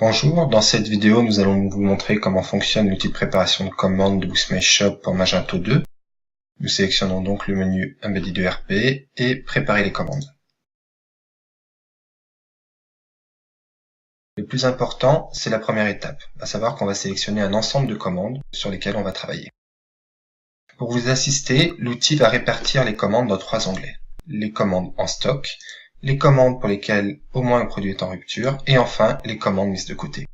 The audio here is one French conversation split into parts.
Bonjour, dans cette vidéo nous allons vous montrer comment fonctionne l'outil de préparation de commandes de Boostmyshop Shop pour Magento 2. Nous sélectionnons donc le menu Embedded ERP et Préparer les commandes. Le plus important, c'est la première étape, à savoir qu'on va sélectionner un ensemble de commandes sur lesquelles on va travailler. Pour vous assister, l'outil va répartir les commandes dans 3 onglets. Les commandes en stock, les commandes pour lesquelles au moins un produit est en rupture, et enfin les commandes mises de côté.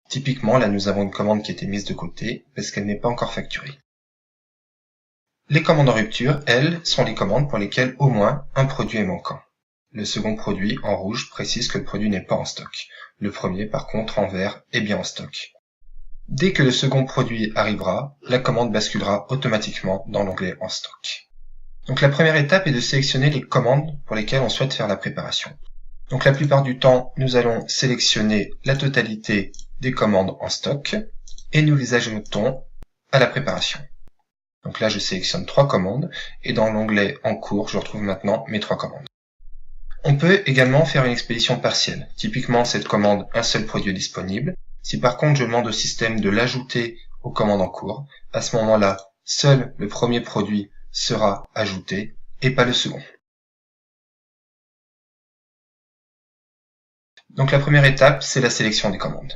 Typiquement, là nous avons une commande qui a été mise de côté parce qu'elle n'est pas encore facturée. Les commandes en rupture, elles, sont les commandes pour lesquelles au moins un produit est manquant. Le second produit, en rouge, précise que le produit n'est pas en stock. Le premier, par contre, en vert, est bien en stock. Dès que le second produit arrivera, la commande basculera automatiquement dans l'onglet en stock. Donc la première étape est de sélectionner les commandes pour lesquelles on souhaite faire la préparation. Donc la plupart du temps, nous allons sélectionner la totalité des commandes en stock et nous les ajoutons à la préparation. Donc là, je sélectionne 3 commandes et dans l'onglet en cours, je retrouve maintenant mes 3 commandes. On peut également faire une expédition partielle. Typiquement, cette commande, un seul produit est disponible. Si par contre, je demande au système de l'ajouter aux commandes en cours, à ce moment-là, seul le premier produit sera ajouté et pas le second. Donc la première étape, c'est la sélection des commandes.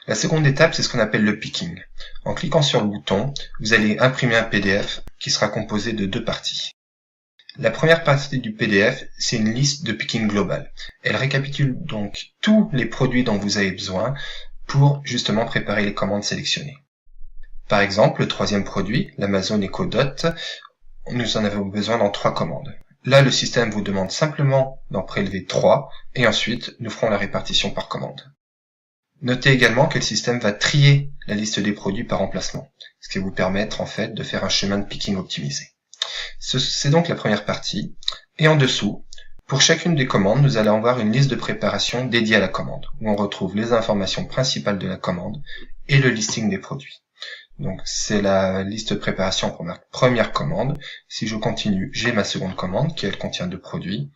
La seconde étape, c'est ce qu'on appelle le picking. En cliquant sur le bouton, vous allez imprimer un PDF qui sera composé de 2 parties. La première partie du PDF, c'est une liste de picking global. Elle récapitule donc tous les produits dont vous avez besoin pour justement préparer les commandes sélectionnées. Par exemple, le troisième produit, l'Amazon Echo Dot, nous en avons besoin dans 3 commandes. Là, le système vous demande simplement d'en prélever 3 et ensuite, nous ferons la répartition par commande. Notez également que le système va trier la liste des produits par emplacement, ce qui va vous permettre en fait de faire un chemin de picking optimisé. C'est donc la première partie. Et en dessous, pour chacune des commandes, nous allons avoir une liste de préparation dédiée à la commande, où on retrouve les informations principales de la commande et le listing des produits. Donc c'est la liste de préparation pour ma première commande. Si je continue, j'ai ma seconde commande qui elle contient 2 produits.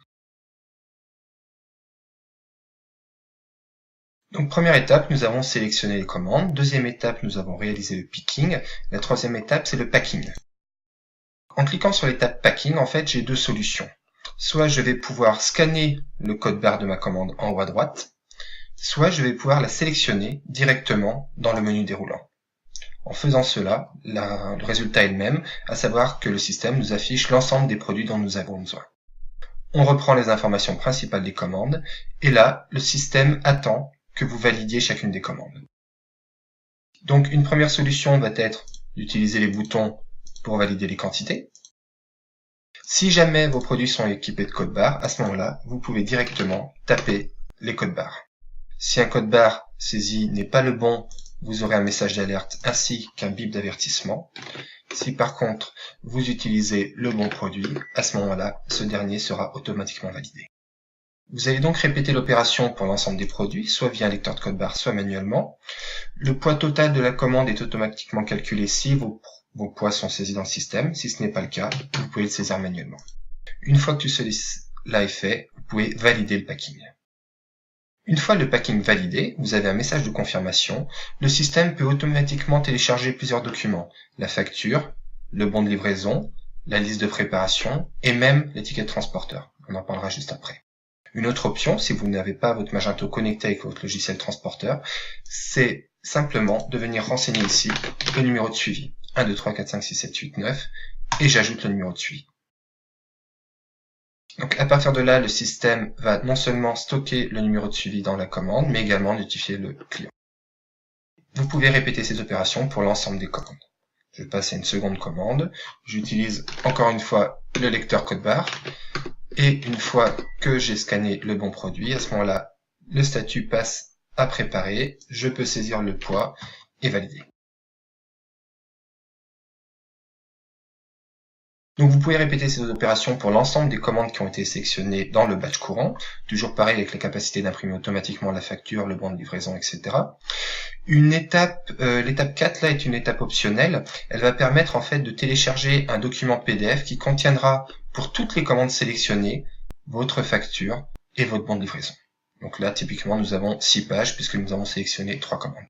Donc première étape, nous avons sélectionné les commandes. Deuxième étape, nous avons réalisé le picking. La troisième étape, c'est le packing. En cliquant sur l'étape packing, en fait, j'ai 2 solutions. Soit je vais pouvoir scanner le code barre de ma commande en haut à droite, soit je vais pouvoir la sélectionner directement dans le menu déroulant. En faisant cela, le résultat est le même, à savoir que le système nous affiche l'ensemble des produits dont nous avons besoin. On reprend les informations principales des commandes, et là, le système attend que vous validiez chacune des commandes. Donc une première solution va être d'utiliser les boutons pour valider les quantités. Si jamais vos produits sont équipés de code barre, à ce moment-là, vous pouvez directement taper les codes barres. Si un code barre saisi n'est pas le bon, vous aurez un message d'alerte ainsi qu'un bip d'avertissement. Si par contre, vous utilisez le bon produit, à ce moment-là, ce dernier sera automatiquement validé. Vous allez donc répéter l'opération pour l'ensemble des produits, soit via un lecteur de code barre, soit manuellement. Le poids total de la commande est automatiquement calculé si vos poids sont saisis dans le système. Si ce n'est pas le cas, vous pouvez le saisir manuellement. Une fois que cela est fait, vous pouvez valider le packing. Une fois le packing validé, vous avez un message de confirmation. Le système peut automatiquement télécharger plusieurs documents. La facture, le bon de livraison, la liste de préparation et même l'étiquette transporteur. On en parlera juste après. Une autre option, si vous n'avez pas votre Magento connecté avec votre logiciel transporteur, c'est simplement de venir renseigner ici le numéro de suivi. 1, 2, 3, 4, 5, 6, 7, 8, 9 et j'ajoute le numéro de suivi. Donc à partir de là, le système va non seulement stocker le numéro de suivi dans la commande, mais également notifier le client. Vous pouvez répéter ces opérations pour l'ensemble des commandes. Je passe à une seconde commande. J'utilise encore une fois le lecteur code barre. Et une fois que j'ai scanné le bon produit, à ce moment-là, le statut passe à préparer. Je peux saisir le poids et valider. Donc vous pouvez répéter ces opérations pour l'ensemble des commandes qui ont été sélectionnées dans le batch courant, toujours pareil avec la capacité d'imprimer automatiquement la facture, le bon de livraison, etc. L'étape 4 là est une étape optionnelle. Elle va permettre en fait de télécharger un document PDF qui contiendra pour toutes les commandes sélectionnées votre facture et votre bon de livraison. Donc là, typiquement, nous avons 6 pages puisque nous avons sélectionné 3 commandes.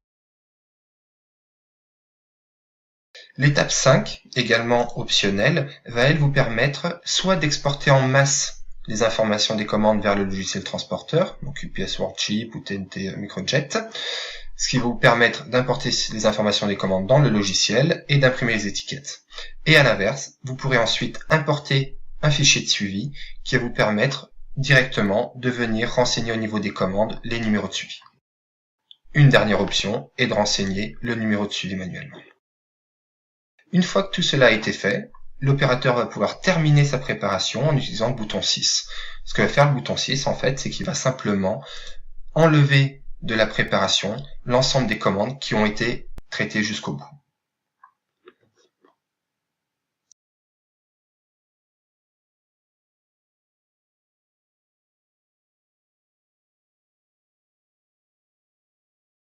L'étape 5, également optionnelle, va elle vous permettre soit d'exporter en masse les informations des commandes vers le logiciel transporteur, donc UPS Worldship ou TNT Microjet, ce qui va vous permettre d'importer les informations des commandes dans le logiciel et d'imprimer les étiquettes. Et à l'inverse, vous pourrez ensuite importer un fichier de suivi qui va vous permettre directement de venir renseigner au niveau des commandes les numéros de suivi. Une dernière option est de renseigner le numéro de suivi manuellement. Une fois que tout cela a été fait, l'opérateur va pouvoir terminer sa préparation en utilisant le bouton 6. Ce que va faire le bouton 6, en fait, c'est qu'il va simplement enlever de la préparation l'ensemble des commandes qui ont été traitées jusqu'au bout.